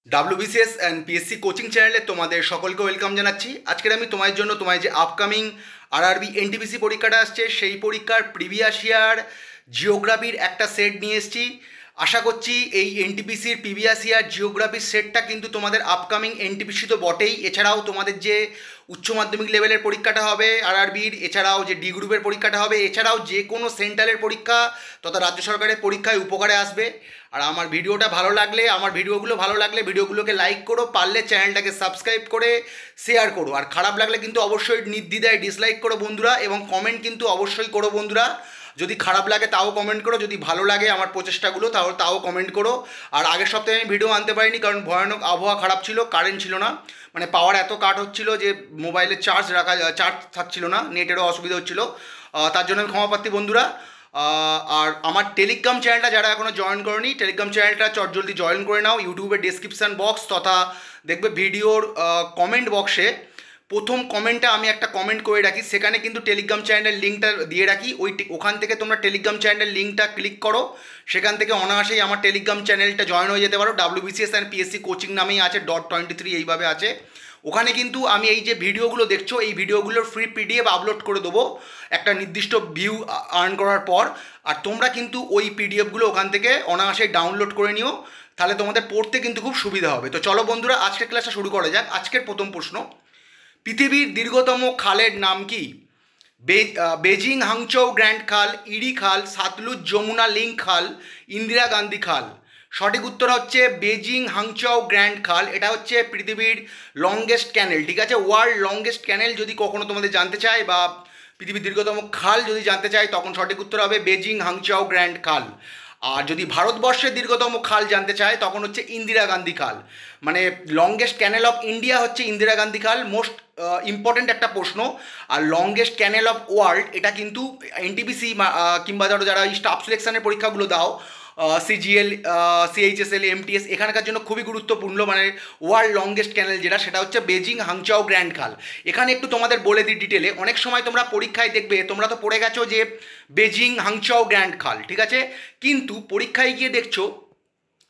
WBCS and PSC coaching চ্যানেলে তোমাদের সকলকে ওয়েলকাম জানাচ্ছি। আজকের আমি তোমাদের জন্য যে আপকামিং আরআরবি এনটিপিসি পরীক্ষাটা আসছে সেই পরীক্ষার প্রিভিয়াস ইয়ার জিওগ্রাফির একটা সেট নিয়ে এসেছি। আশা করছি এই এনটিপিসির প্রিভিয়াস ইয়ার জিওগ্রাফির সেটটা কিন্তু তোমাদের আপকামিং এনটিপিসি তো বটেই, এছাড়াও তোমাদের যে উচ্চ মাধ্যমিক লেভেলের পরীক্ষাটা হবে আরআরবির, এছাড়াও যে ডি গ্রুপের পরীক্ষাটা হবে, এছাড়াও যে কোনো সেন্ট্রালের পরীক্ষা তথা রাজ্য সরকারের পরীক্ষায় উপকারে আসবে। আর আমার ভিডিওগুলো ভালো লাগলে ভিডিওগুলোকে লাইক করো, পারলে চ্যানেলটাকে সাবস্ক্রাইব করে শেয়ার করো। আর খারাপ লাগলে কিন্তু অবশ্যই নির্দ্বিধায় ডিসলাইক করো বন্ধুরা, এবং কমেন্ট কিন্তু অবশ্যই করো বন্ধুরা। যদি খারাপ লাগে তাও কমেন্ট করো, যদি ভালো লাগে আমার প্রচেষ্টাগুলো তাও কমেন্ট করো। আর আগের সপ্তাহে আমি ভিডিও আনতে পারিনি কারণ ভয়ানক আবহাওয়া খারাপ ছিল, কারেন্ট ছিল না, মানে পাওয়ার এত কাট হচ্ছিল যে মোবাইলে চার্জ থাকছিল না, নেটেরও অসুবিধা হচ্ছিল। তার জন্য আমি ক্ষমাপ্রার্থী বন্ধুরা। আর আমার টেলিগ্রাম চ্যানেলটা যারা এখনও জয়েন করনি, টেলিগ্রাম চ্যানেলটা চটজলদি জয়েন করে নাও। ইউটিউবের ডেসক্রিপশান বক্স তথা দেখবে ভিডিওর কমেন্ট বক্সে প্রথম কমেন্টটা আমি একটা কমেন্ট করে রাখি, সেখানে কিন্তু টেলিগ্রাম চ্যানেলের লিঙ্কটা দিয়ে রাখি। ওখান থেকে তোমরা টেলিগ্রাম চ্যানেলের লিঙ্কটা ক্লিক করো, সেখান থেকে অনায়াসেই আমার টেলিগ্রাম চ্যানেলটা জয়েন হয়ে যেতে পারো। ডাব্লিউবিসিএস অ্যান্ড পিএসসি কোচিং নামেই আছে, .23 এইভাবে আছে। ওখানে কিন্তু আমি এই যে ভিডিওগুলো দেখছো এই ভিডিওগুলোর ফ্রি পিডিএফ আপলোড করে দেবো একটা নির্দিষ্ট ভিউ আর্ন করার পর। আর তোমরা কিন্তু ওই পিডিএফগুলো ওখান থেকে অনায়াসে ডাউনলোড করে নিও, তাহলে তোমাদের পড়তে কিন্তু খুব সুবিধা হবে। তো চলো বন্ধুরা, আজকের ক্লাসটা শুরু করা যাক। আজকের প্রথম প্রশ্ন, পৃথিবীর দীর্ঘতম খালের নাম কি? বেজিং হাংচৌ গ্র্যান্ড খাল, ইরি খাল, সাতলুজ যমুনা লিঙ্ক খাল, ইন্দিরা গান্ধী খাল। সঠিক উত্তর হচ্ছে বেজিং হাংচৌ গ্র্যান্ড খাল। এটা হচ্ছে পৃথিবীর লংগেস্ট ক্যানেল, ঠিক আছে, ওয়ার্ল্ড লংগেস্ট ক্যানেল। যদি কখনো তোমাদের জানতে চাই বা পৃথিবীর দীর্ঘতম খাল যদি জানতে চাই, তখন সঠিক উত্তর হবে বেজিং হাংচৌ গ্র্যান্ড খাল। আর যদি ভারতবর্ষের দীর্ঘতম খাল জানতে চায় তখন হচ্ছে ইন্দিরা গান্ধী খাল। মানে লংগেস্ট ক্যানেল অফ ইন্ডিয়া হচ্ছে ইন্দিরা গান্ধী খাল, মোস্ট ইম্পর্ট্যান্ট একটা প্রশ্ন। আর লংগেস্ট ক্যানেল অফ ওয়ার্ল্ড এটা কিন্তু এনটিপিসি কিংবা ধরো যারা স্টাফ সিলেকশনের পরীক্ষাগুলো দাও, সিজিএল, সিএইচএসএল, এমটিএস, এখানকার জন্য খুবই গুরুত্বপূর্ণ। মানে ওয়ার্ল্ড লংগেস্ট ক্যানেল যেটা, সেটা হচ্ছে বেজিং হাংচাও গ্র্যান্ড খাল। এখানে একটু তোমাদের বলে দিই ডিটেলে। অনেক সময় তোমরা পরীক্ষায় দেখবে, তোমরা তো পড়ে গেছো যে বেজিং হাংচাও গ্র্যান্ড খাল, ঠিক আছে, কিন্তু পরীক্ষায় গিয়ে দেখছো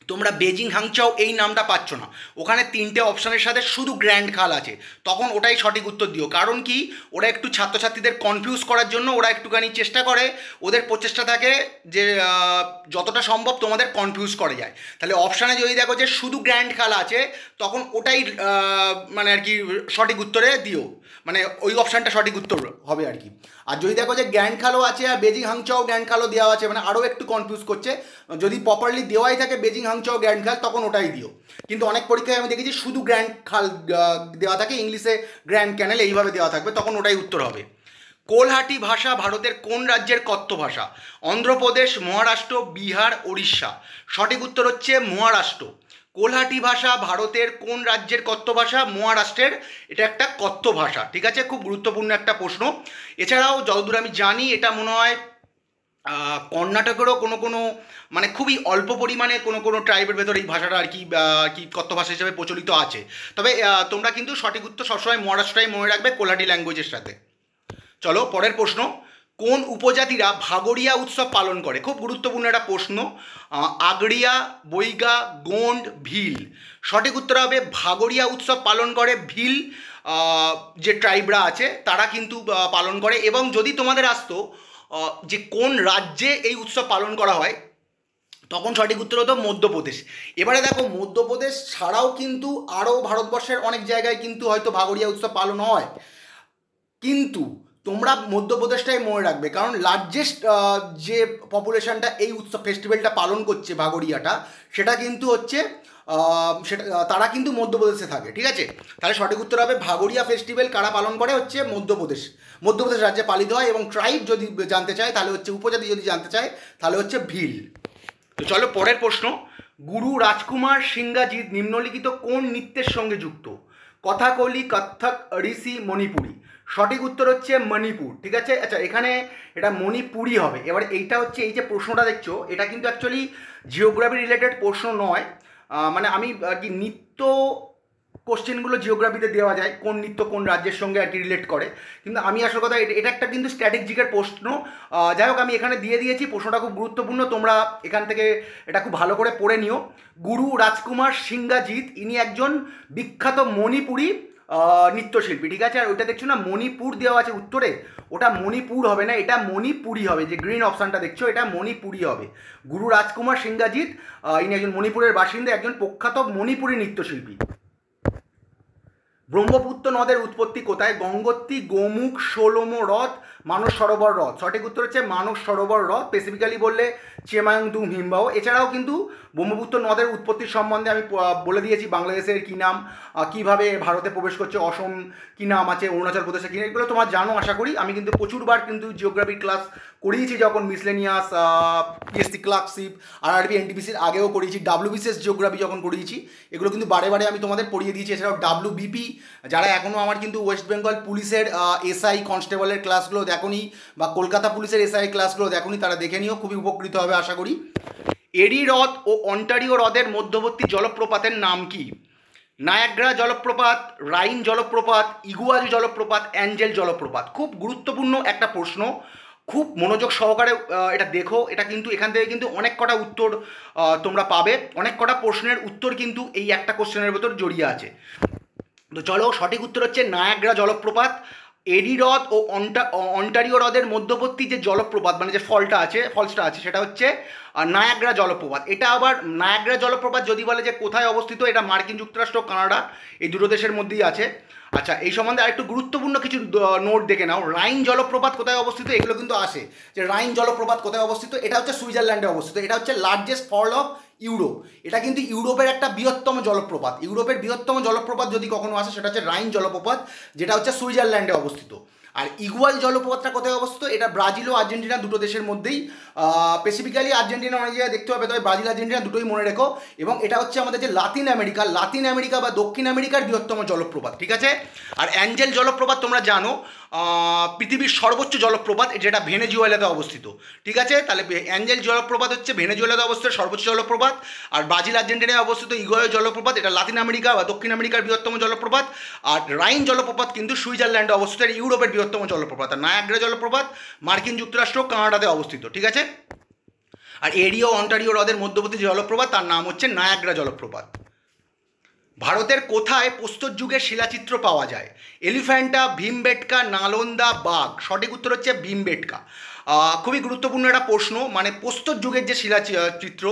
তোমরা বেজিং হাংচাও এই নামটা পাচ্ছ না, ওখানে তিনটে অপশানের সাথে শুধু গ্র্যান্ড খাল আছে। তখন ওটাই সঠিক উত্তর দিও। কারণ কি, ওরা একটু ছাত্রছাত্রীদের কনফিউজ করার জন্য ওরা একটুখানি চেষ্টা করে, ওদের প্রচেষ্টা থাকে যে যতটা সম্ভব তোমাদের কনফিউজ করে যায়। তাহলে অপশানে যদি দেখো যে শুধু গ্র্যান্ড খাল আছে, তখন ওটাই মানে আর কি সঠিক উত্তরে দিও, মানে ওই অপশানটা সঠিক উত্তর হবে আর কি। আর যদি দেখো যে গ্র্যান্ড খালও আছে আর বেজিং হাংচাও গ্র্যান্ড খালও দেওয়া আছে, মানে আরও একটু কনফিউজ করছে, যদি প্রপারলি দেওয়াই থাকে বেজিং হাংচাও গ্র্যান্ড খাল, তখন ওটাই দিও। কিন্তু অনেক পরীক্ষায় আমি দেখেছি শুধু গ্র্যান্ড খাল দেওয়া থাকে, ইংলিশে গ্র্যান্ড ক্যানেল এইভাবে দেওয়া থাকবে, তখন ওটাই উত্তর হবে। কোলহাটি ভাষা ভারতের কোন রাজ্যের কথ্য ভাষা? অন্ধ্রপ্রদেশ, মহারাষ্ট্র, বিহার, ওড়িশা। সঠিক উত্তর হচ্ছে মহারাষ্ট্র। কোলহাটি ভাষা ভারতের কোন রাজ্যের কথ্য ভাষা? মহারাষ্ট্রের এটা একটা কথ্য ভাষা, ঠিক আছে, খুব গুরুত্বপূর্ণ একটা প্রশ্ন। এছাড়াও যতদূর আমি জানি এটা মনে হয় কর্ণাটকেরও কোনো মানে খুবই অল্প পরিমাণে কোনো ট্রাইবের ভেতর এই ভাষাটা আর কি কথ্য ভাষা হিসেবে প্রচলিত আছে। তবে তোমরা কিন্তু সঠিক উত্তর সবসময় মহারাষ্ট্রই মনে রাখবে কোলহাটি ল্যাঙ্গুয়েজের সাথে। চলো পরের প্রশ্ন, কোন উপজাতিরা ভাগোরিয়া উৎসব পালন করে? খুব গুরুত্বপূর্ণ একটা প্রশ্ন। আগড়িয়া, বৈগা, গোন্ড, ভিল। সঠিক উত্তর হবে ভাগোরিয়া উৎসব পালন করে ভিল যে ট্রাইবরা আছে তারা কিন্তু পালন করে। এবং যদি তোমাদের আসতো যে কোন রাজ্যে এই উৎসব পালন করা হয়, তখন সঠিক উত্তর হতো মধ্যপ্রদেশ। এবারে দেখো, মধ্যপ্রদেশ ছাড়াও কিন্তু আরও ভারতবর্ষের অনেক জায়গায় কিন্তু হয়তো ভাগোরিয়া উৎসব পালন হয়, কিন্তু তোমরা মধ্যপ্রদেশটাই মনে রাখবে, কারণ লার্জেস্ট যে পপুলেশনটা এই উৎসব ফেস্টিভ্যালটা পালন করছে ভাগোরিয়াটা, সেটা কিন্তু হচ্ছে সেটা তারা কিন্তু মধ্যপ্রদেশে থাকে, ঠিক আছে। তাহলে সঠিক উত্তর হবে ভাগোরিয়া ফেস্টিভ্যাল কারা পালন করে? হচ্ছে মধ্যপ্রদেশ রাজ্যে পালিত হয়। এবং ট্রাইব যদি জানতে চায় তাহলে হচ্ছে, উপজাতি যদি জানতে চায় তাহলে হচ্ছে ভিল। তো চলো পরের প্রশ্ন, গুরু রাজকুমার সিংহাজি নিম্নলিখিত কোন নৃত্যের সঙ্গে যুক্ত? কথাকলি, কত্থক, ঋষি, মণিপুরী। সঠিক উত্তর হচ্ছে মণিপুর, ঠিক আছে। আচ্ছা, এখানে এটা মণিপুরি হবে। এবার এইটা হচ্ছে, এই যে প্রশ্নটা দেখছো এটা কিন্তু অ্যাকচুয়ালি জিওগ্রাফি রিলেটেড প্রশ্ন নয়, মানে আমি আর কি নৃত্য কোশ্চেনগুলো জিওগ্রাফিতে দেওয়া যায়, কোন নৃত্য কোন রাজ্যের সঙ্গে আর কি রিলেট করে। কিন্তু আমি আসল কথা, এটা একটা কিন্তু স্ট্র্যাটেজিকের প্রশ্ন। যাই হোক, আমি এখানে দিয়ে দিয়েছি, প্রশ্নটা খুব গুরুত্বপূর্ণ, তোমরা এখান থেকে এটা খুব ভালো করে পড়ে নিও। গুরু রাজকুমার সিংহাজিৎ ইনি একজন বিখ্যাত মণিপুরী নৃত্যশিল্পী, ঠিক আছে। আর ওইটা দেখছো না মণিপুর দেওয়া আছে উত্তরে, ওটা মণিপুর হবে না, এটা মণিপুরি হবে। যে গ্রিন অপশানটা দেখছো এটা মণিপুরি হবে। গুরু রাজকুমার সিংহাজিৎ ইনি একজন মণিপুরের বাসিন্দা, একজন প্রখ্যাত মণিপুরী নৃত্যশিল্পী। ব্রহ্মপুত্র নদের উৎপত্তি কোথায়? গঙ্গোত্রী, গোমুখ, সোলোম হ্রদ, মানস সরোবর হ্রদ। সঠিক উত্তর হচ্ছে মানস সরোবর হ্রদ। স্পেসিফিক্যালি বললে চেমায়ংদুং হিমবাহ। এছাড়াও কিন্তু ব্রহ্মপুত্র নদের উৎপত্তির সম্বন্ধে আমি বলে দিয়েছি, বাংলাদেশের কী নাম, কীভাবে ভারতে প্রবেশ করছে, অসম কী নাম আছে, অরুণাচল প্রদেশে কী নাম, এগুলো তোমার জানো আশা করি। আমি কিন্তু প্রচুরবার কিন্তু জিওগ্রাফির ক্লাস করিয়েছি, যখন মিসলেনিয়াস, পিএসসি ক্লার্কশিপ, আরআরবি এনটিপিসির আগেও করিয়েছি, ডাব্লিউবিসিএস জিওগ্রাফি যখন করিয়েছি, এগুলো কিন্তু বারে বারে আমি তোমাদের পড়িয়ে দিয়েছি। এছাড়াও ডাব্লিউবিপি, যারা এখনও আমার কিন্তু ওয়েস্ট বেঙ্গল পুলিশের এসআই কনস্টেবলের ক্লাসগুলো দেখোনি, বা কলকাতা পুলিশের এসআই ক্লাসগুলো দেখোনি, তারা দেখে নিও, খুবই উপকৃত হবে আশা করি। এরি হ্রদ ও অন্টারিও হ্রদের মধ্যবর্তী জলপ্রপাতের নাম কি? নায়াগ্রা জলপ্রপাত, রাইন জলপ্রপাত, ইগুয়াজু জলপ্রপাত, অ্যাঞ্জেল জলপ্রপাত। খুব গুরুত্বপূর্ণ একটা প্রশ্ন, খুব মনোযোগ সহকারে এটা দেখো। এটা কিন্তু এখান থেকে কিন্তু অনেক কটা উত্তর তোমরা পাবে, অনেক কটা প্রশ্নের উত্তর কিন্তু এই একটা কোশ্চেনের ভেতর জড়িয়ে আছে। তো চলো, সঠিক উত্তর হচ্ছে নায়াগ্রা জলপ্রপাত। এরি হ্রদ ও অন্টারিও হ্রদের মধ্যবর্তী যে জলপ্রপাত, মানে যে ফলসটা আছে সেটা হচ্ছে নায়াগ্রা জলপ্রপাত। এটা আবার নায়াগ্রা জলপ্রপাত যদি বলে যে কোথায় অবস্থিত, এটা মার্কিন যুক্তরাষ্ট্র, কানাডা, এই দুটো দেশের মধ্যেই আছে। আচ্ছা, এই সম্বন্ধে আরেকটু গুরুত্বপূর্ণ কিছু নোট দেখে নাও। রাইন জলপ্রপাত কোথায় অবস্থিত, এগুলো কিন্তু আসে যে রাইন জলপ্রপাত কোথায় অবস্থিত। এটা হচ্ছে সুইজারল্যান্ডে অবস্থিত। এটা হচ্ছে লার্জেস্ট ফল অফ ইউরোপ। এটা কিন্তু ইউরোপের একটা বৃহত্তম জলপ্রপাত। ইউরোপের বৃহত্তম জলপ্রপাত যদি কখনো আসে, সেটা হচ্ছে রাইন জলপ্রপাত, যেটা হচ্ছে সুইজারল্যান্ডে অবস্থিত। আর ইগুয়াল জলপ্রপাতটা কোথায় অবস্থিত? এটা ব্রাজিল ও আর্জেন্টিনা দুটো দেশের মধ্যেই, স্পেসিফিক্যালি আর্জেন্টিনা অনেক জায়গায় দেখতে হবে, তবে ব্রাজিল আর্জেন্টিনা দুটোই মনে রেখো। এবং এটা হচ্ছে আমাদের যে লাতিন আমেরিকা বা দক্ষিণ আমেরিকার বৃহত্তম জলপ্রপাত, ঠিক আছে। আর অ্যাঞ্জেল জলপ্রপাত তোমরা জানো পৃথিবীর সর্বোচ্চ জলপ্রপাত, যেটা ভেনেজুয়েলাতে অবস্থিত, ঠিক আছে। তাহলে অ্যাঞ্জেল জলপ্রপাত হচ্ছে ভেনেজুয়েলাতে অবস্থিত সর্বোচ্চ জলপ্রপাত। আর ব্রাজিল আর্জেন্টিনায় অবস্থিত ইগুয়াল জলপ্রপাত, এটা লাতিন আমেরিকা বা দক্ষিণ আমেরিকার বৃহত্তম জলপ্রপাত। আর রাইন জলপ্রপাত কিন্তু সুইজারল্যান্ডে অবস্থিত, ইউরোপের বৃহত্তম জলপ্রপাত। আর নায়াগ্রা জলপ্রপাত মার্কিন যুক্তরাষ্ট্র, কানাডাতে অবস্থিত, ঠিক আছে। আর এরি ও অন্টারিও হ্রদের মধ্যবর্তী জলপ্রপাত, তার নাম হচ্ছে নায়াগ্রা জলপ্রপাত। ভারতের কোথায় প্রস্তর যুগের শিলাচিত্র পাওয়া যায়? এলিফ্যান্টা, ভীমবেটকা, নালন্দা, বাঘ। সঠিক উত্তর হচ্ছে ভীমবেটকা। খুবই গুরুত্বপূর্ণ একটা প্রশ্ন, মানে প্রস্তর যুগের যে শিলাচিত্র,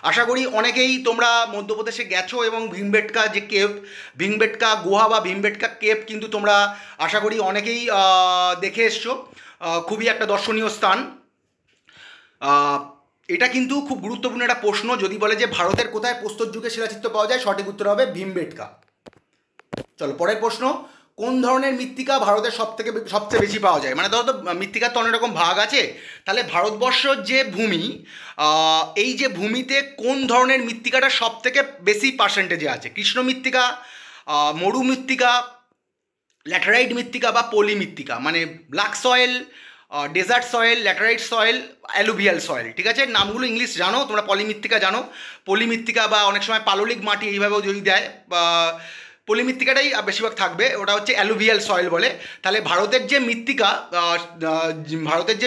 আশা করি অনেকেই তোমরা মধ্যপ্রদেশে গেছো এবং ভীমবেটকা যে কেভ, ভীমবেটকা গুহা বা ভীমবেটকা কেভ কিন্তু তোমরা আশা করি অনেকেই দেখে এসছো। খুবই একটা দর্শনীয় স্থান। এটা কিন্তু খুব গুরুত্বপূর্ণ একটা প্রশ্ন, যদি বলে যে ভারতের কোথায় প্রস্তর যুগের শিলাচিত্র পাওয়া যায়, সঠিক উত্তর হবে ভীমবেটকা। চলো, পরের প্রশ্ন। কোন ধরনের মৃত্তিকা ভারতের সবচেয়ে বেশি পাওয়া যায়? মানে ধরো তো মৃত্তিকার তো অনেক রকম ভাগ আছে, তাহলে ভারতবর্ষের যে ভূমি, এই যে ভূমিতে কোন ধরনের মৃত্তিকাটা সবথেকে বেশি পার্সেন্টেজে আছে? কৃষ্ণ মৃত্তিকা, মরু মৃত্তিকা, ল্যাটেরাইট মৃত্তিকা বা পলি মৃত্তিকা। মানে black soil, desert soil, laterite soil, alluvial soil, ঠিক আছে। নামগুলো ইংলিশ জানো তোমরা। পলিমৃত্তিকা জানো, পলিমৃত্তিকা বা অনেক সময় পাললিক মাটি এইভাবেও যদি দেয়, পলিমৃত্তিকাটাই বেশিরভাগ থাকবে, ওটা হচ্ছে অ্যালুভিয়াল সয়েল বলে। তাহলে ভারতের যে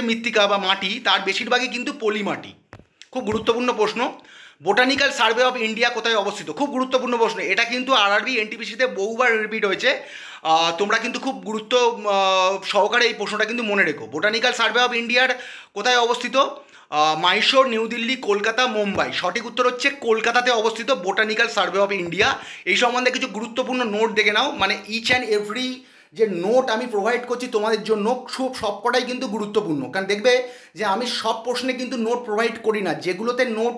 মৃত্তিকা বা মাটি, তার বেশিরভাগই কিন্তু পলি মাটি। খুব গুরুত্বপূর্ণ প্রশ্ন। বোটানিক্যাল সার্ভে অফ ইন্ডিয়া কোথায় অবস্থিত? খুব গুরুত্বপূর্ণ প্রশ্ন। এটা কিন্তু আরআরবি এনটিপিসিতে বহুবার রিপিট হয়েছে, তোমরা কিন্তু খুব গুরুত্ব সহকারে এই প্রশ্নটা কিন্তু মনে রেখো। বোটানিক্যাল সার্ভে অফ ইন্ডিয়ার কোথায় অবস্থিত? মাইশোর, নিউ দিল্লি, কলকাতা, মুম্বাই। সঠিক উত্তর হচ্ছে কলকাতাতে অবস্থিত বোটানিক্যাল সার্ভে অফ ইন্ডিয়া। এই সম্বন্ধে কিছু গুরুত্বপূর্ণ নোট দেখে নাও। মানে ইচ অ্যান্ড এভরি যে নোট আমি প্রোভাইড করছি তোমাদের জন্য, সবকটাই কিন্তু গুরুত্বপূর্ণ। কারণ দেখবে যে আমি সব প্রশ্নে কিন্তু নোট প্রোভাইড করি না, যেগুলোতে নোট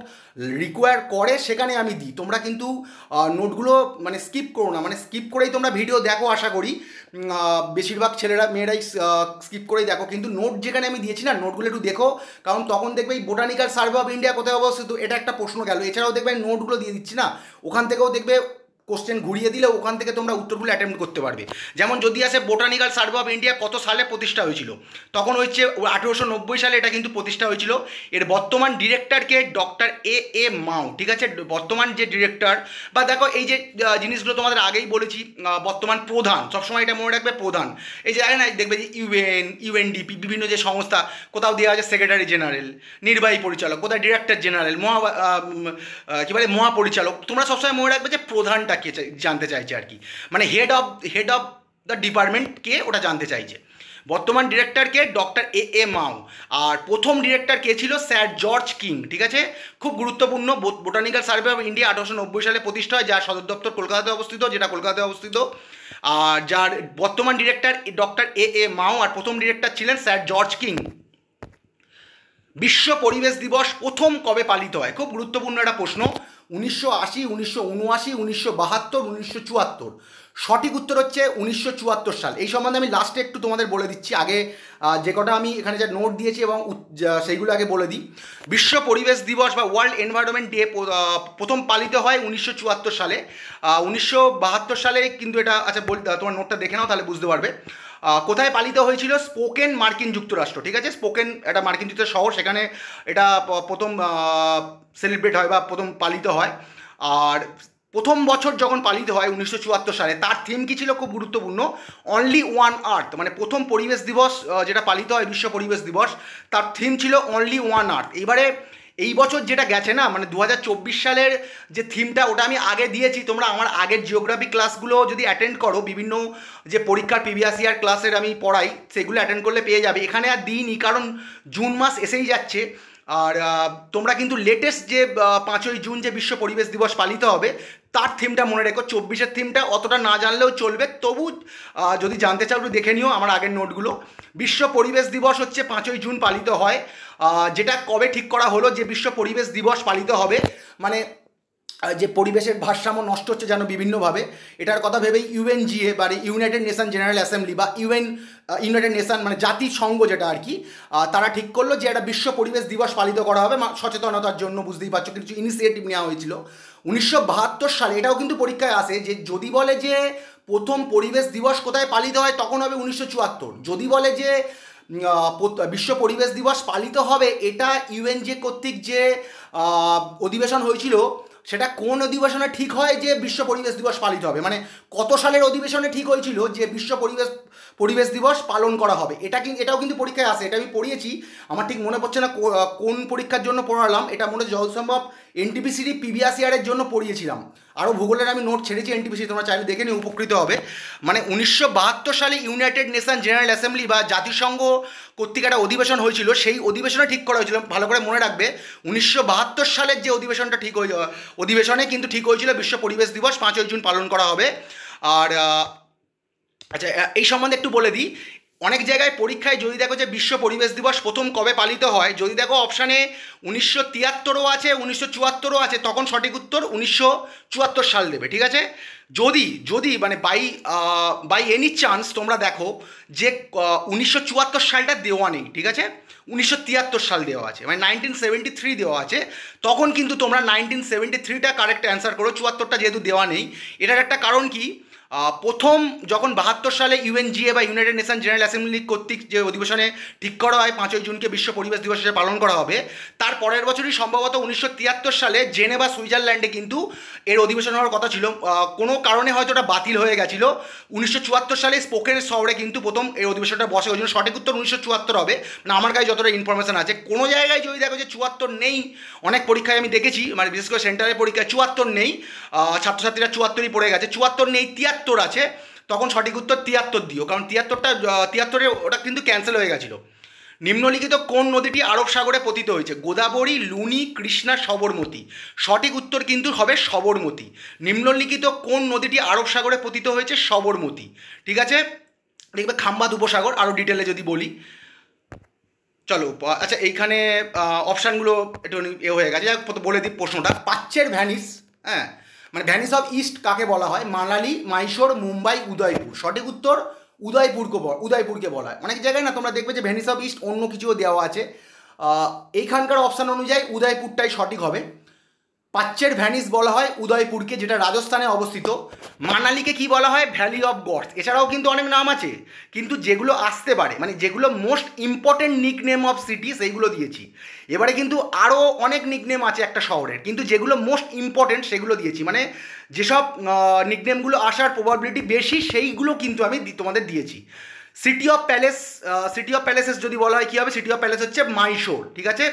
রিকোয়ার করে সেখানে আমি দিই। তোমরা কিন্তু নোটগুলো মানে স্কিপ করো না, মানে স্কিপ করেই তোমরা ভিডিও দেখো আশা করি। বেশিরভাগ মেয়েরাই স্কিপ করেই দেখো, কিন্তু নোট যেখানে আমি দিয়েছি না, নোটগুলো একটু দেখো। কারণ তখন দেখবে এই বোটানিক্যাল সার্ভে অফ ইন্ডিয়া কোথায় অবস্থিত, এটা একটা প্রশ্ন গেল। এছাড়াও দেখবে নোটগুলো দিয়ে দিচ্ছি না, ওখান থেকেও দেখবে কোশ্চেন ঘুরিয়ে দিলে ওখান থেকে তোমরা উত্তরগুলো অ্যাটেম্প্ট করতে পারবে। যেমন যদি আসে বোটানিক্যাল সার্ভে অফ ইন্ডিয়া কত সালে প্রতিষ্ঠা হয়েছিল, তখন হচ্ছে 1890 সালে এটা কিন্তু প্রতিষ্ঠা হয়েছিল। এর বর্তমান ডিরেক্টরকে ডক্টর এ মাও, ঠিক আছে, বর্তমান যে ডিরেক্টর, বা দেখো এই যে জিনিসগুলো তোমাদের আগেই বলেছি, বর্তমান প্রধান, সবসময় এটা মনে রাখবে প্রধান। এই যে আগে না দেখবে যে ইউএনডিপি বিভিন্ন যে সংস্থা, কোথাও দেওয়া আছে সেক্রেটারি জেনারেল, নির্বাহী পরিচালক, কোথায় ডিরেক্টর জেনারেল, কী বলে মহাপরিচালক। তোমরা সবসময় মনে রাখবে যে প্রধানটা কে জানতে চাইছে আর কি, মানে হেড অফ দ্য ডিপার্টমেন্ট কে ওটা জানতে চাইছে। বর্তমান ডিরেক্টরকে ডক্টর এ মাও, আর প্রথম ডিরেক্টর কে ছিল স্যার জর্জ কিং, ঠিক আছে। খুব গুরুত্বপূর্ণ, বোটানিক্যাল সার্ভে অফ ইন্ডিয়া 1890 সালে প্রতিষ্ঠা হয়, যার সদর দপ্তর কলকাতাতে অবস্থিত, যেটা কলকাতাতে অবস্থিত। আর যার বর্তমান ডিরেক্টর ডক্টর এ মাও, আর প্রথম ডিরেক্টর ছিলেন স্যার জর্জ কিং। বিশ্ব পরিবেশ দিবস প্রথম কবে পালিত হয়? খুব গুরুত্বপূর্ণ একটা প্রশ্ন। 1980, 1979, 1972, 1974। সঠিক উত্তর হচ্ছে 1974 সাল। এই সম্বন্ধে আমি লাস্টে একটু তোমাদের বলে দিচ্ছি, আগে যে কটা আমি এখানে যা নোট দিয়েছি এবং সেইগুলো আগে বলে দিই। বিশ্ব পরিবেশ দিবস বা ওয়ার্ল্ড এনভায়রনমেন্ট ডে প্রথম পালিত হয় 1974 সালে। 1972 সালে কিন্তু এটা, আচ্ছা তোমার নোটটা দেখে নাও তাহলে বুঝতে পারবে। কোথায় পালিত হয়েছিল? স্পোকেন, মার্কিন যুক্তরাষ্ট্র, ঠিক আছে। স্পোকেন একটা মার্কিন যুক্তরাষ্ট্র শহর, সেখানে এটা প্রথম সেলিব্রেট হয় বা প্রথম পালিত হয়। আর প্রথম বছর যখন পালিত হয় 1974 সালে, তার থিম কী ছিল? খুব গুরুত্বপূর্ণ, অনলি ওয়ান আর্থ। মানে প্রথম পরিবেশ দিবস যেটা পালিত হয়, বিশ্ব পরিবেশ দিবস, তার থিম ছিল অনলি ওয়ান আর্থ। এবারে এই বছর যেটা গেছে না, মানে 2024 সালের যে থিমটা, ওটা আমি আগে দিয়েছি। তোমরা আমার আগের জিওগ্রাফি ক্লাসগুলো যদি অ্যাটেন্ড করো, বিভিন্ন যে পরীক্ষার প্রিভিয়াস ইয়ার ক্লাসের আমি পড়াই, সেগুলো অ্যাটেন্ড করলে পেয়ে যাবে। এখানে আর দিইনি, কারণ জুন মাস এসেই যাচ্ছে। আর তোমরা কিন্তু লেটেস্ট যে 5ই জুন যে বিশ্ব পরিবেশ দিবস পালিত হবে, তার থিমটা মনে রেখো। 24-এর থিমটা অতটা না জানলেও চলবে, তবু যদি জানতে চাও একটু দেখে নিও আমার আগের নোটগুলো। বিশ্ব পরিবেশ দিবস হচ্ছে 5ই জুন পালিত হয়। যেটা কবে ঠিক করা হলো যে বিশ্ব পরিবেশ দিবস পালিত হবে, মানে যে পরিবেশের ভারসাম্য নষ্ট হচ্ছে যেন বিভিন্নভাবে, এটার কথা ভেবেই ইউএনজিএ বা ইউনাইটেড নেশন জেনারেল অ্যাসেম্বলি বা ইউনাইটেড নেশন মানে জাতিসংঘ যেটা আর কি, তারা ঠিক করলো যে একটা বিশ্ব পরিবেশ দিবস পালিত করা হবে সচেতনতার জন্য। বুঝতেই পারছো, কিছু ইনিশিয়েটিভ নেওয়া হয়েছিল 1972 সালে। এটাও কিন্তু পরীক্ষায় আসে যে যদি বলে যে প্রথম পরিবেশ দিবস কোথায় পালিত হয়, তখন হবে 1974। যদি বলে যে বিশ্ব পরিবেশ দিবস পালিত হবে, এটা ইউএনজে কর্তৃক যে অধিবেশন হয়েছিল, সেটা কোন অধিবেশনে ঠিক হয় যে বিশ্ব পরিবেশ দিবস পালিত হবে, মানে কত সালের অধিবেশনে ঠিক হয়েছিল যে বিশ্ব পরিবেশ দিবস পালন করা হবে। এটাও কিন্তু পরীক্ষায় আসে, এটা আমি পড়িয়েছি। আমার ঠিক মনে পড়ছে না কোন পরীক্ষার জন্য পড়ালাম, এটা মনে যত সম্ভব এনটিপিসির প্রিভিয়াস ইয়ারের জন্য পড়িয়েছিলাম। আরও ভূগোলের আমি নোট ছেড়েছি এনটিপিসি, তোমরা চাইলে দেখে নিয়ে উপকৃত হবে। মানে 1972 সালে ইউনাইটেড নেশন জেনারেল অ্যাসেম্বলি বা জাতিসংঘ কর্তৃক একটা অধিবেশন হয়েছিল, সেই অধিবেশনে ঠিক করা হয়েছিল। ভালো করে মনে রাখবে, 1972 সালের যে অধিবেশনটা অধিবেশনে কিন্তু ঠিক হয়েছিল বিশ্ব পরিবেশ দিবস 5ই জুন পালন করা হবে। আর আচ্ছা, এই সম্বন্ধে একটু বলে দিই। অনেক জায়গায় পরীক্ষায় যদি দেখো যে বিশ্ব পরিবেশ দিবস প্রথম কবে পালিত হয়, যদি দেখো অপশানে 1973ও আছে, 1974ও আছে, তখন সঠিক উত্তর 1974 সাল দেবে, ঠিক আছে। যদি মানে বাই এনি চান্স তোমরা দেখো যে 1974 সালটা দেওয়া নেই, ঠিক আছে, 1973 সাল দেওয়া আছে, মানে 1973 দেওয়া আছে, তখন কিন্তু তোমরা 1973টা কারেক্ট অ্যান্সার করো। 74টা যেহেতু দেওয়া নেই, এটার একটা কারণ কি, প্রথম যখন 72 সালে ইউএনজিএ বা ইউনাইটেড নেশন জেনারেল অ্যাসেম্বলি কর্তৃক যে অধিবেশনে ঠিক করা হয় 5ই জুনকে বিশ্ব পরিবেশ দিবস হিসেবে পালন করা হবে, তার পরের বছরই সম্ভবত 1973 সালে জেনেভা সুইজারল্যান্ডে কিন্তু এর অধিবেশন হওয়ার কথা ছিল। কোনো কারণে হয়তো ওটা বাতিল হয়ে গেছিলো। 1974 সালে স্পোকেন শহরে কিন্তু প্রথম এই অধিবেশনটা বসে, ওই জন্য সঠিক উত্তর 1974 হবে। না, আমার কাছে যতটা ইনফরমেশন আছে, কোনো জায়গায় যদি দেখো যে 74 নেই, অনেক পরীক্ষায় আমি দেখেছি, মানে বিশেষ করে সেন্টারের পরীক্ষায় 74 নেই, ছাত্রছাত্রীরা 74ই পড়ে গেছে, 74 নেই 73 আছে, তখন সঠিক উত্তর 73 দিও, কারণ 73 ওটা কিন্তু ক্যান্সেল হয়ে গেছিলো। নিম্নলিখিত কোন নদীটি আরব সাগরে পতিত হয়েছে? গোদাবরী, লুনি, কৃষ্ণা, সবরমতী। সঠিক উত্তর কিন্তু হবে সবরমতী। নিম্নলিখিত কোন নদীটি আরব সাগরে পতিত হয়েছে? সবরমতী, ঠিক আছে। দেখবে খাম্বাদ উপসাগর, আরও ডিটেলে যদি বলি। চলো, আচ্ছা এইখানে অপশানগুলো একটু হয়ে গেছে, বলে দিই প্রশ্নটা। প্রাচ্যের ভ্যানিস, হ্যাঁ, মানে ভ্যানিস অফ ইস্ট কাকে বলা হয়? মানালি, মাইশোর, মুম্বাই, উদয়পুর। সঠিক উত্তর উদয়পুরকে বলা হয়। অনেক জায়গায় না তোমরা দেখবে যে ভ্যানিস অফ ইস্ট অন্য কিছুও দেওয়া আছে, এইখানকার অপশান অনুযায়ী উদয়পুরটাই সঠিক হবে। পাচ্চের ভ্যানিস বলা হয় উদয়পুরকে, যেটা রাজস্থানে অবস্থিত। মানালিকে কি বলা হয়? Valley of gods. এছাড়াও কিন্তু অনেক নাম আছে, কিন্তু যেগুলো আসতে পারে মানে যেগুলো most important nickname of city সেইগুলো দিয়েছি। এবারে কিন্তু আরও অনেক নিকনেম আছে একটা শহরের, কিন্তু যেগুলো মোস্ট ইম্পর্টেন্ট সেগুলো দিয়েছি, মানে যেসব নিকনেমগুলো আসার প্রবাবিলিটি বেশি সেইগুলো কিন্তু আমি তোমাদের দিয়েছি। City of palace, city of palaces যদি বলা হয় কী হবে? সিটি অফ প্যালেস হচ্ছে মাইশোর, ঠিক আছে।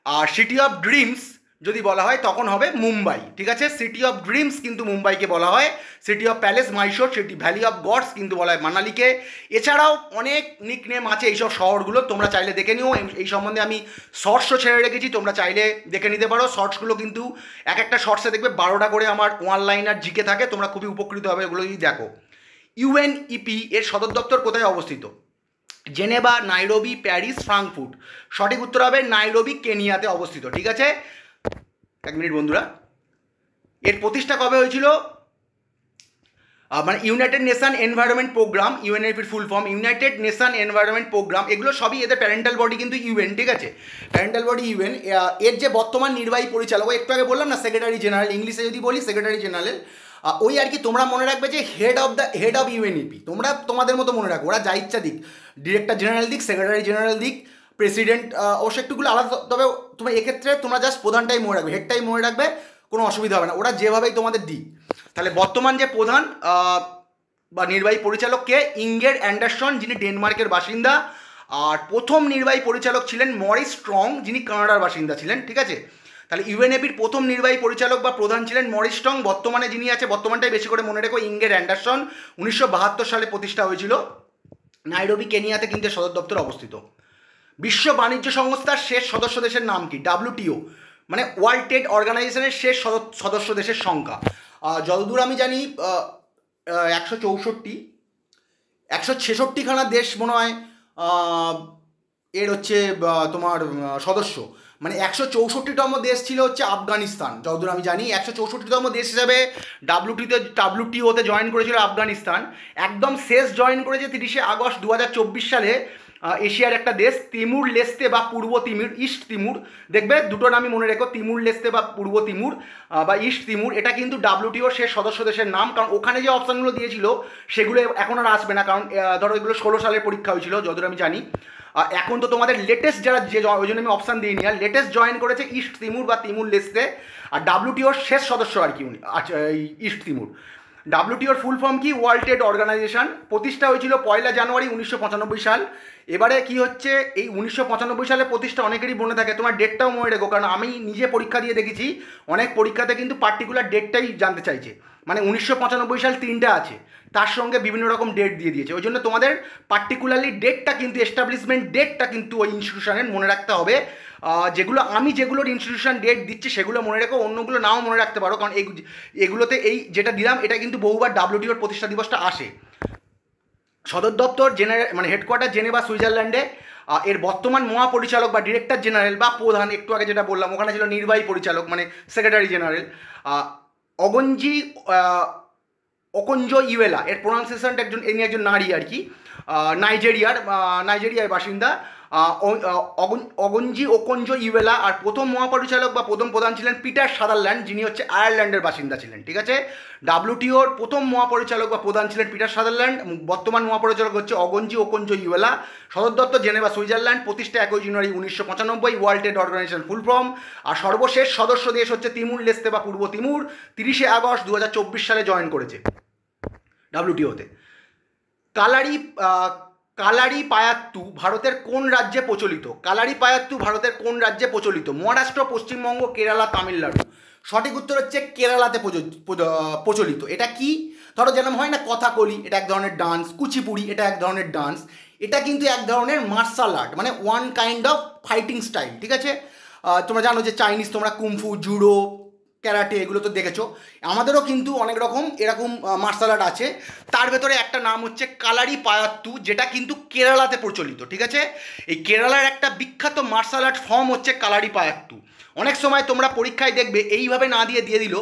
আর সিটি অফ ড্রিমস যদি বলা হয় তখন হবে মুম্বাই, ঠিক আছে। সিটি অফ ড্রিমস কিন্তু মুম্বাইকে বলা হয়, city of palace Mysore, city valley of gods কিন্তু বলা হয় মানালিকে। এছাড়াও অনেক নিকনেম আছে এইসব শহরগুলো, তোমরা চাইলে দেখে নিও। এই সম্বন্ধে আমি শর্টসও ছেড়ে রেখেছি, তোমরা চাইলে দেখে নিতে পারো। শর্টসগুলো কিন্তু এক একটা শর্টসে দেখবে 12টা করে আমার ওয়ান লাইনার জিকে থাকে, তোমরা খুবই উপকৃত হবে এগুলো যদি দেখো। ইউএনইপি এর সদর দপ্তর কোথায় অবস্থিত? Geneva, Nairobi, Paris, Frankfurt. সঠিক উত্তর হবে নাইরোবি, কেনিয়াতে অবস্থিত, ঠিক আছে। এক মিনিট বন্ধুরা, এর প্রতিষ্ঠা কবে হয়েছিল? মানে ইউনাইটেড নেশন এনভায়রনমেন্ট প্রোগ্রাম, ইউএনএপির full form United Nation Environment Programme. এগুলো সবই এদের প্যারেন্টাল বডি কিন্তু ইউএন, ঠিক আছে, প্যারেন্টাল বডি ইউএন। এর যে বর্তমান নির্বাহী পরিচালক, একটু আগে বললাম না সেক্রেটারি জেনারেল, ইংলিশে যদি বলি সেক্রেটারি জেনারেল, ওই আর কি। তোমরা মনে রাখবে যে হেড অফ ইউএনইপি, তোমরা তোমাদের মতো মনে রাখো, ওরা যা ইচ্ছা দিক, ডিরেক্টর জেনারেল দিক, সেক্রেটারি জেনারেল দিক, প্রেসিডেন্ট, অবশ্য একটুগুলো আলাদা, তবে তোমরা এক্ষেত্রে তোমরা জাস্ট প্রধানটাই মনে রাখবে, হেডটাই মনে রাখবে, কোনো অসুবিধা হবে না, ওরা যেভাবেই তোমাদের দিক। তাহলে বর্তমান যে প্রধান বা নির্বাহী পরিচালক কে? ইঙ্গের অ্যান্ডারসন, যিনি ডেনমার্কের বাসিন্দা। আর প্রথম নির্বাহী পরিচালক ছিলেন মরিস স্ট্রং, যিনি কানাডার বাসিন্দা ছিলেন, ঠিক আছে। তাহলে ইউএনএপির প্রথম নির্বাহী পরিচালক বা প্রধান ছিলেন মরিস স্ট্রং। বর্তমানে যিনি আছে, বর্তমানটাই বেশি করে মনে রেখো, ইঙ্গের অ্যান্ডারসন, 1972 সালে প্রতিষ্ঠা হয়েছিল। নাইরোবি, কেনিয়াতে কিন্তু সদর দপ্তর অবস্থিত। বিশ্ব বাণিজ্য সংস্থার শেষ সদস্য দেশের নাম কি? WTO, মানে ওয়ার্ল্ড ট্রেড অর্গানাইজেশনের শেষ সদস্য দেশের সংখ্যা যতদূর আমি জানি 166খানা দেশ মনে হয় এর হচ্ছে তোমার সদস্য। মানে 164তম দেশ ছিল হচ্ছে আফগানিস্তান, যতদূর আমি জানি। 164তম দেশ হিসাবে WTOতে জয়েন করেছিল আফগানিস্তান। একদম শেষ জয়েন করেছে 30শে আগস্ট 2024 সালে এশিয়ার একটা দেশ, তিমুর লেস্তে বা পূর্ব তিমুর, ইস্ট তিমুর। দেখবে দুটো নামই মনে রেখো, তিমুর লেস্তে বা পূর্ব তিমুর বা ইস্ট তিমুর। এটা কিন্তু WTOর শেষ সদস্য দেশের নাম, কারণ ওখানে যে অপশানগুলো দিয়েছিল সেগুলো এখন আর আসবে না, কারণ ধরো এগুলো 16 সালের পরীক্ষা হয়েছিল যতদূর আমি জানি। এখন তো তোমাদের লেটেস্ট যারা, যে ওই জন্য আমি অপশান দিইনি, আর লেটেস্ট জয়েন করেছে ইস্ট তিমুর বা তিমুর লেস্তে। আর WTOর শেষ সদস্য আর কি আচ্ছা ইস্ট তিমুর। WTOর ফুল ফর্ম কি? World trade Organisation. প্রতিষ্ঠা হয়েছিল 1 জানুয়ারি 1995 সাল। এবারে কি হচ্ছে, এই 1995 সালে প্রতিষ্ঠা অনেকেরই মনে থাকে, তোমার ডেটটাও মনে রেখো, কারণ আমি নিজে পরীক্ষা দিয়ে দেখেছি অনেক পরীক্ষাতে কিন্তু পার্টিকুলার ডেটটাই জানতে চাইছে। মানে 1995 সাল 3টা আছে, তার সঙ্গে বিভিন্ন রকম ডেট দিয়ে দিয়েছে, ওই জন্য তোমাদের পার্টিকুলারলি ডেটটা কিন্তু, এস্টাবলিশমেন্ট ডেটটা কিন্তু ওই ইনস্টিটিউশনের মনে রাখতে হবে। যেগুলোর ইনস্টিটিউশন ডেট দিচ্ছে সেগুলো মনে রেখো, অন্যগুলো নাও মনে রাখতে পারো, কারণ এগুলোতে এই যেটা দিলাম এটা কিন্তু বহুবার WTOর প্রতিষ্ঠা দিবসটা আসে। সদর দপ্তর মানে হেডকোয়ার্টার জেনেভা, সুইজারল্যান্ডে। এর বর্তমান মহাপরিচালক বা ডিরেক্টর জেনারেল বা প্রধান, একটু আগে যেটা বললাম ওখানে ছিল নির্বাহী পরিচালক মানে সেক্রেটারি জেনারেল, অকঞ্জো ইউয়েলা। এর প্রোনাউন্সিয়েশনটা ইনি একজন নারী আর কি, নাইজেরিয়ার বাসিন্দা, অগঞ্জি ওকঞ্জো ইউয়েলা। আর প্রথম মহাপরিচালক বা প্রথম প্রধান ছিলেন পিটার সাদারল্যান্ড, যিনি হচ্ছে আয়ারল্যান্ডের বাসিন্দা ছিলেন, ঠিক আছে। WTOর প্রথম মহাপরিচালক বা প্রধান ছিলেন পিটার সাদারল্যান্ড, বর্তমান মহাপরিচালক হচ্ছে অগঞ্জি ওকঞ্জো ইউয়েলা। সদর দপ্তর জেনেভা, সুইজারল্যান্ড। প্রতিষ্ঠা 1 January 1995, World trade Organization full form. আর সর্বশেষ সদস্য দেশ হচ্ছে তিমুর লেস্তে বা পূর্ব তিমুর, 30শে আগস্ট 2024 সালে জয়েন করেছে WTOতে। কালারিপায়াত্তু ভারতের কোন রাজ্যে প্রচলিত? কালারিপায়াত্তু ভারতের কোন রাজ্যে প্রচলিত? মহারাষ্ট্র, পশ্চিমবঙ্গ, কেরালা, তামিলনাড়ু। সঠিক উত্তর হচ্ছে কেরালাতে প্রচলিত। এটা কি? ধরো যেরকম হয় না কথাকলি, এটা এক ধরনের ডান্স। কুচিপুড়ি, এটা এক ধরনের ডান্স। এটা কিন্তু এক ধরনের মার্শাল আর্ট, মানে one kind of fighting style, ঠিক আছে। তোমরা জানো যে চাইনিজ, তোমরা কুমফু, জুডো, ক্যারাটে এগুলো তো দেখেছো। আমাদেরও কিন্তু অনেক রকম এরকম মার্শাল আর্ট আছে, তার ভেতরে একটা নাম হচ্ছে কালারিপায়াত্তু, যেটা কিন্তু কেরালাতে প্রচলিত, ঠিক আছে। এই কেরালার একটা বিখ্যাত মার্শাল আর্ট ফর্ম হচ্ছে কালারিপায়াত্তু। অনেক সময় তোমরা পরীক্ষায় দেখবে এইভাবে না দিয়ে দিল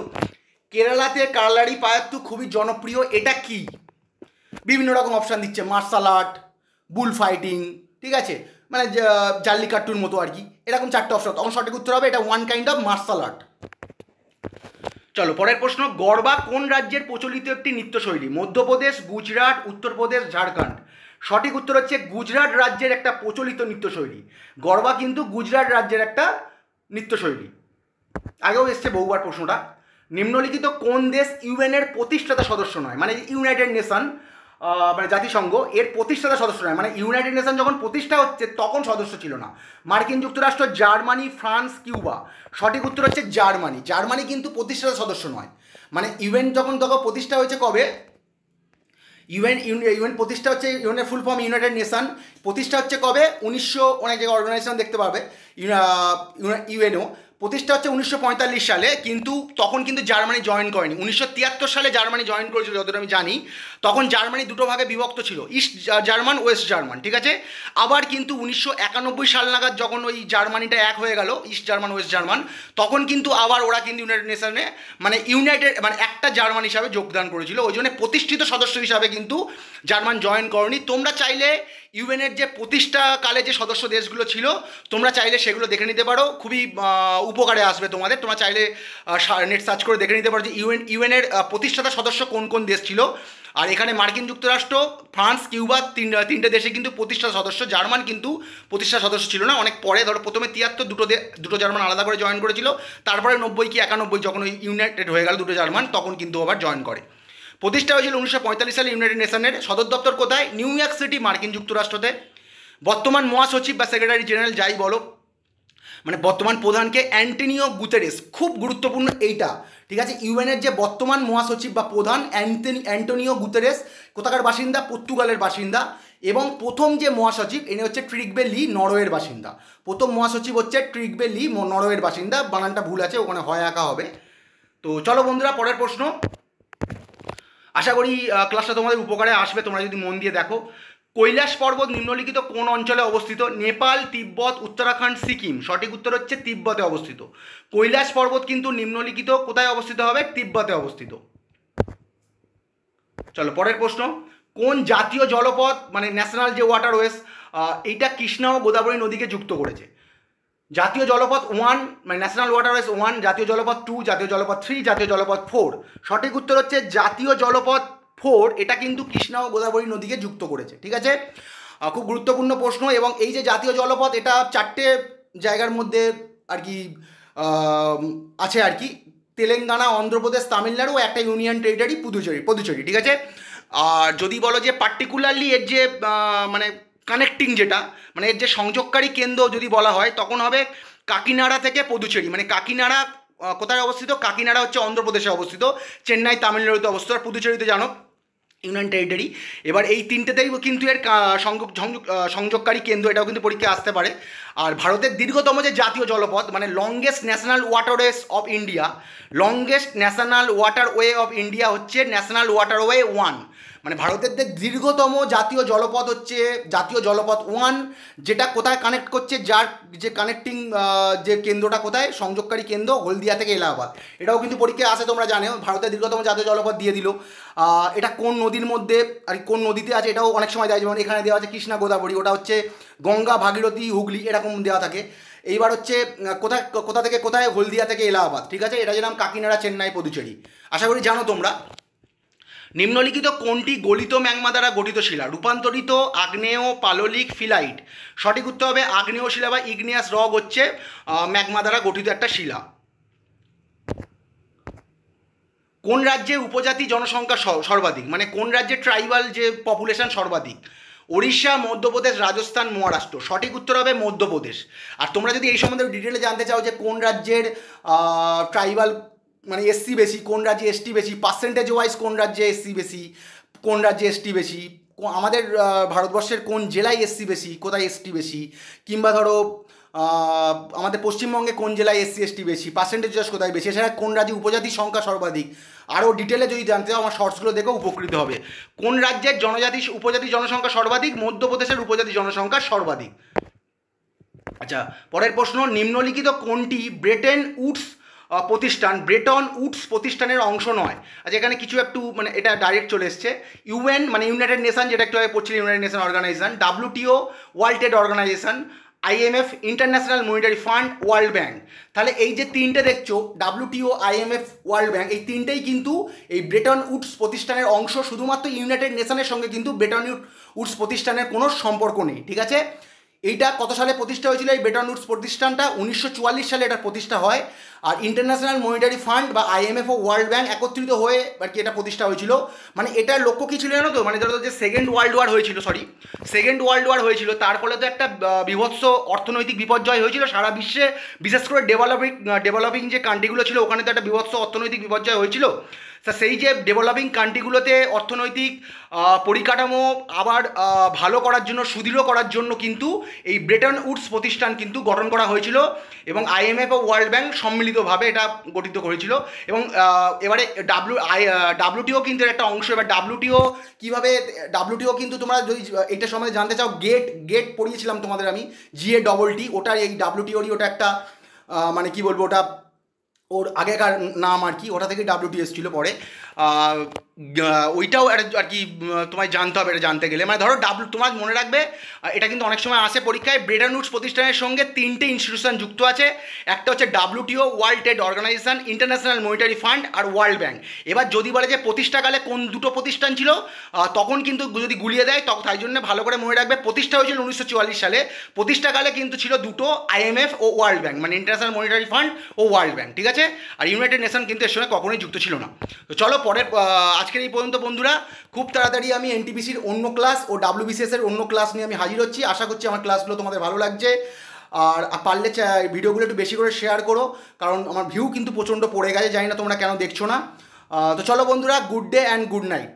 কেরালাতে কালারিপায়াত্তু খুবই জনপ্রিয়। এটা কি? বিভিন্ন রকম অপশান দিচ্ছে, মার্শাল আর্ট, বুল ফাইটিং, ঠিক আছে, মানে জাল্লিকাট্টুর মতো আর কি, এরকম 4টে অপশন। তখন সঠিক উত্তর হবে এটা one kind of martial art. চলো পরের প্রশ্ন, গরবা কোন রাজ্যের প্রচলিত একটি নৃত্যশৈলী? মধ্যপ্রদেশ, গুজরাট, উত্তরপ্রদেশ, ঝাড়খণ্ড। সঠিক উত্তর হচ্ছে গুজরাট রাজ্যের একটা প্রচলিত নৃত্যশৈলী। গরবা কিন্তু গুজরাট রাজ্যের একটা নৃত্যশৈলী। আগেও এসছে বহুবার প্রশ্নটা। নিম্নলিখিত কোন দেশ ইউএনের প্রতিষ্ঠাতা সদস্য নয়? মানে ইউনাইটেড নেশন, মানে জাতিসংঘ এর প্রতিষ্ঠাতা সদস্য নয়, মানে ইউনাইটেড নেশন যখন প্রতিষ্ঠা হচ্ছে তখন সদস্য ছিল না। মার্কিন যুক্তরাষ্ট্র, জার্মানি, ফ্রান্স, কিউবা। সঠিক উত্তর হচ্ছে জার্মানি। জার্মানি কিন্তু প্রতিষ্ঠাতা সদস্য নয়। মানে ইউএন যখন প্রতিষ্ঠা হয়েছে কবে, ইউএন প্রতিষ্ঠা হচ্ছে, ইউএনের ফুল ফর্ম ইউনাইটেড নেশন, প্রতিষ্ঠা হচ্ছে কবে? 1900, অনেক জায়গায় অর্গানাইজেশন দেখতে পাবে ইউএনও প্রতিষ্ঠা হচ্ছে 1945 সালে, কিন্তু তখন কিন্তু জার্মানি জয়েন করেনি। 1973 সালে জার্মানি জয়েন করেছিল যতটা আমি জানি। তখন জার্মানি দুটো ভাগে বিভক্ত ছিল, ইস্ট জার্মান, ওয়েস্ট জার্মান, ঠিক আছে। আবার কিন্তু 1991 সাল নাগাদ যখন ওই জার্মানিটা এক হয়ে গেল, ইস্ট জার্মান ওয়েস্ট জার্মান, তখন কিন্তু আবার ওরা কিন্তু ইউনাইটেড নেশনে মানে একটা জার্মান হিসাবে যোগদান করেছিল। ওই জন্য প্রতিষ্ঠিত সদস্য হিসাবে কিন্তু জার্মান জয়েন করেনি। তোমরা চাইলে ইউএনের যে প্রতিষ্ঠাকালে যে সদস্য দেশগুলো ছিল তোমরা চাইলে সেগুলো দেখে নিতে পারো, খুবই উপকারে আসবে তোমাদের। তোমরা চাইলে নেট সার্চ করে দেখে নিতে পারো যে ইউএনের প্রতিষ্ঠাতা সদস্য কোন কোন দেশ ছিল। আর এখানে মার্কিন যুক্তরাষ্ট্র, ফ্রান্স, কিউবা তিনটে দেশে কিন্তু প্রতিষ্ঠাতা সদস্য। জার্মান কিন্তু প্রতিষ্ঠাতা সদস্য ছিল না, অনেক পরে। ধরো প্রথমে 73 দুটো জার্মান আলাদা করে জয়েন করেছিল, তারপরে 90 কি 91 যখন ওই ইউনাইটেড হয়ে গেল দুটো জার্মান, তখন কিন্তু আবার জয়েন করে। প্রতিষ্ঠা হয়েছিল 1945 সালে ইউনাইটেড নেশনের। সদর দপ্তর কোথায়? নিউ ইয়র্ক সিটি, মার্কিন যুক্তরাষ্ট্রতে। বর্তমান মহাসচিব বা সেক্রেটারি জেনারেল যাই বলো, মানে বর্তমান প্রধানকে অ্যান্টোনিও গুতেরেস। খুব গুরুত্বপূর্ণ এইটা, ঠিক আছে। ইউএনের যে বর্তমান মহাসচিব বা প্রধান অ্যান্টোনিও গুতেরেস কোথাকার বাসিন্দা? পর্তুগালের বাসিন্দা। এবং প্রথম যে মহাসচিব এনে হচ্ছে ট্রিগবে লি, নরওয়ের বাসিন্দা। প্রথম মহাসচিব হচ্ছে ট্রিগবে লি, নরওয়ের বাসিন্দা। বানানটা ভুল আছে, ওখানে হয় একা হবে। তো চলো বন্ধুরা, পরের প্রশ্ন। আশা করি ক্লাসটা তোমাদের উপকারে আসবে তোমরা যদি মন দিয়ে দেখো। কৈলাস পর্বত নিম্নলিখিত কোন অঞ্চলে অবস্থিত? নেপাল, তিব্বত, উত্তরাখণ্ড, সিকিম। সঠিক উত্তর হচ্ছে তিব্বতে অবস্থিত। কৈলাস পর্বত কিন্তু নিম্নলিখিত কোথায় অবস্থিত হবে? তিব্বতে অবস্থিত। চলো পরের প্রশ্ন। কোন জাতীয় জলপথ, মানে ন্যাশনাল যে ওয়াটারওয়েজ, এইটা কৃষ্ণা ও গোদাবরী নদীকে যুক্ত করেছে? জাতীয় জলপথ 1, মানে ন্যাশনাল ওয়াটারওয়েজ 1, জাতীয় জলপথ 2, জাতীয় জলপথ 3, জাতীয় জলপথ 4। সঠিক উত্তর হচ্ছে জাতীয় জলপথ 4। এটা কিন্তু কৃষ্ণা ও গোদাবরী নদীকে যুক্ত করেছে, ঠিক আছে। খুব গুরুত্বপূর্ণ প্রশ্ন। এবং এই যে জাতীয় জলপথ, এটা 4টে জায়গার মধ্যে আর কি আছে আর কি, তেলেঙ্গানা, অন্ধ্রপ্রদেশ, তামিলনাড়ু, একটা ইউনিয়ন টেরিটরি পুদুচেরি, ঠিক আছে। আর যদি বলো যে পার্টিকুলারলি এর যে মানে কানেক্টিং যেটা, মানে এর যে সংযোগকারী কেন্দ্র যদি বলা হয়, তখন হবে কাকিনাড়া থেকে পুদুচেরি। মানে কাকিনাড়া কোথায় অবস্থিত? কাকিনাড়া হচ্ছে অন্ধ্রপ্রদেশে অবস্থিত, চেন্নাই তামিলনাড়ুতে অবস্থিত, আর পুদুচেরিতে জানো ইউনিয়ন টেরিটরি। এবার এই তিনটেতেই কিন্তু এর সংযোগকারী কেন্দ্র, এটাও কিন্তু পরীক্ষায় আসতে পারে। আর ভারতের দীর্ঘতম যে জাতীয় জলপথ, মানে longest national waterways of India, longest national waterway of India হচ্ছে ন্যাশনাল ওয়াটারওয়ে 1। মানে ভারতের যে দীর্ঘতম জাতীয় জলপথ হচ্ছে জাতীয় জলপথ 1, যেটা কোথায় কানেক্ট করছে, যার যে কানেক্টিং যে কেন্দ্রটা কোথায়, সংযোগকারী কেন্দ্র হলদিয়া থেকে এলাহাবাদ। এটাও কিন্তু পরীক্ষায় আসে, তোমরা জানো। ভারতের দীর্ঘতম জাতীয় জলপথ দিয়ে দিল। এটা কোন নদীর মধ্যে আর কোন নদীতে আছে এটাও অনেক সময় দেয়, যেমন এখানে দেওয়া আছে কৃষ্ণা গোদাবরী, ওটা হচ্ছে গঙ্গা, ভাগীরথী, হুগলি, এরকম দেওয়া থাকে। এইবার হচ্ছে কোথা থেকে কোথায়? হলদিয়া থেকে এলাহাবাদ, ঠিক আছে। এটা যেরকম কাকিনাড়া, চেন্নাই, পুদুচেরি। আশা করি জানো তোমরা। নিম্নলিখিত কোনটি গলিত ম্যাগমা দ্বারা গঠিত শিলা? রূপান্তরিত, আগ্নেয়, পাললিক, ফিলাইট। সঠিক উত্তর হবে আগ্নেয় শিলা বা ইগনিয়াস রক হচ্ছে ম্যাগমা দ্বারা গঠিত একটা শিলা। কোন রাজ্যে উপজাতি জনসংখ্যা সর্বাধিক? মানে কোন রাজ্যে ট্রাইবাল যে পপুলেশন সর্বাধিক? ওড়িশা, মধ্যপ্রদেশ, রাজস্থান, মহারাষ্ট্র। সঠিক উত্তর হবে মধ্যপ্রদেশ। আর তোমরা যদি এই সম্বন্ধে ডিটেলে জানতে চাও যে কোন রাজ্যের ট্রাইবাল মানে এসসি বেশি, কোন রাজ্যে এসটি বেশি, পার্সেন্টেজ ওয়াইজ কোন রাজ্যে এসসি বেশি, কোন রাজ্যে এসটি বেশি, আমাদের ভারতবর্ষের কোন জেলায় এসসি বেশি, কোথায় এসটি বেশি, কিংবা ধরো আমাদের পশ্চিমবঙ্গে কোন জেলায় এসসি এসটি বেশি, পার্সেন্টেজ ওয়াইজ কোথায় বেশি, এছাড়া কোন রাজ্যে উপজাতির সংখ্যা সর্বাধিক। আরও ডিটেলে যদি জানতে চাও আমার শর্টসগুলো দেখেও উপকৃত হবে। কোন রাজ্যের উপজাতি জনসংখ্যা সর্বাধিক? মধ্যপ্রদেশের উপজাতি জনসংখ্যা সর্বাধিক। আচ্ছা, পরের প্রশ্ন। নিম্নলিখিত কোনটি ব্রেটন উডস প্রতিষ্ঠানের অংশ নয়? আচ্ছা, এখানে কিছু একটু মানে এটা ডাইরেক্ট চলে এসছে। ইউএন মানে ইউনাইটেড নেশন, যেটা একটু আগে পড়ছিল, united nation organisation, WTO world trade organisation, IMF, international monetary fund, world bank. তাহলে এই যে তিনটে দেখছো, ডাব্লিউটিও, আইএমএফ, ওয়ার্ল্ড ব্যাঙ্ক, এই তিনটেই কিন্তু এই ব্রেটন উডস প্রতিষ্ঠানের অংশ। শুধুমাত্র ইউনাইটেড নেশনের সঙ্গে কিন্তু ব্রেটন উডস প্রতিষ্ঠানের কোনো সম্পর্ক নেই, ঠিক আছে? এইটা কত সালে প্রতিষ্ঠা হয়েছিল? এই ব্রেটন উডস প্রতিষ্ঠানটা 1944 সালে এটা প্রতিষ্ঠা হয়। আর ইন্টারন্যাশনাল মনিটারি ফান্ড বা আইএমএফ ও ওয়ার্ল্ড ব্যাঙ্ক একত্রিত হয়ে আর কি এটা প্রতিষ্ঠা হয়েছিল। মানে এটার লক্ষ্য কী ছিল জানো তো? মানে ধরো যে সেকেন্ড ওয়ার্ল্ড ওয়ার হয়েছিল, তার ফলে তো একটা বিভৎস অর্থনৈতিক বিপর্যয় হয়েছিল সারা বিশ্বে, বিশেষ করে ডেভেলপিং যে কান্ট্রিগুলো ছিল ওখানে তো একটা বিভৎস অর্থনৈতিক বিপর্যয় হয়েছিল। তা সেই যে ডেভেলপিং কান্ট্রিগুলোতে অর্থনৈতিক পরিকাঠামো আবার ভালো করার জন্য, সুদৃঢ় করার জন্য কিন্তু এই ব্রেটন উডস প্রতিষ্ঠান কিন্তু গঠন করা হয়েছিল এবং আইএমএফ ও ওয়ার্ল্ড ব্যাঙ্ক সম্মিলিতভাবে এটা গঠিত করেছিল। এবং এবারে ডাব্লিউটিও কিন্তু একটা অংশ। এবার ডাব্লিউটিও কীভাবে, ডাব্লিউটিও কিন্তু তোমরা যদি এটা সম্বন্ধে জানতে চাও, গেট পড়িয়েছিলাম তোমাদের আমি, GATT, ওটার এই ডাব্লিউটিওরই ওটা একটা মানে কি বলবো, ওটা ওর আগেকার নাম আর কি, ওটা থেকে ডাব্লিউটিএস ছিল পরে। ওইটাও আর কি তোমায় জানতে হবে এটা জানতে গেলে। মানে ধরো তোমার মনে রাখবে, এটা কিন্তু অনেক সময় আসে পরীক্ষায়, ব্রেটন উডস প্রতিষ্ঠানের সঙ্গে তিনটে ইনস্টিটিউশন যুক্ত আছে। একটা হচ্ছে WTO, World trade Organization, International monetary Fund আর ওয়ার্ল্ড ব্যাঙ্ক। এবার যদি বলে যে প্রতিষ্ঠাকালে কোন দুটো প্রতিষ্ঠান ছিল, তখন কিন্তু যদি গুলিয়ে দেয় তখন, তাই জন্য ভালো করে মনে রাখবে প্রতিষ্ঠা হয়েছিল 1944 সালে। প্রতিষ্ঠাকালে কিন্তু ছিল দুটো, আইএমএফ ও ওয়ার্ল্ড ব্যাঙ্ক, মানে ইন্টারন্যাশনাল মনিটারি ফান্ড ও ওয়ার্ল্ড ব্যাঙ্ক, ঠিক আছে? আর ইউনাইটেড নেশন কিন্তু এর সঙ্গে কখনোই যুক্ত ছিল না। তো চলো পরের আজকের এই পর্যন্ত বন্ধুরা। খুব তাড়াতাড়ি আমি এনটিপিসির অন্য ক্লাস ও ডাব্লিউবিসিএস এর অন্য ক্লাস নিয়ে আমি হাজির হচ্ছি। আশা করছি আমার ক্লাসগুলো তোমাদের ভালো লাগছে। আর পারলে ভিডিওগুলো একটু বেশি করে শেয়ার করো, কারণ আমার ভিউ কিন্তু প্রচণ্ড পড়ে গেছে, জানি না তোমরা কেন দেখছো না। তো চলো বন্ধুরা, good day and good night.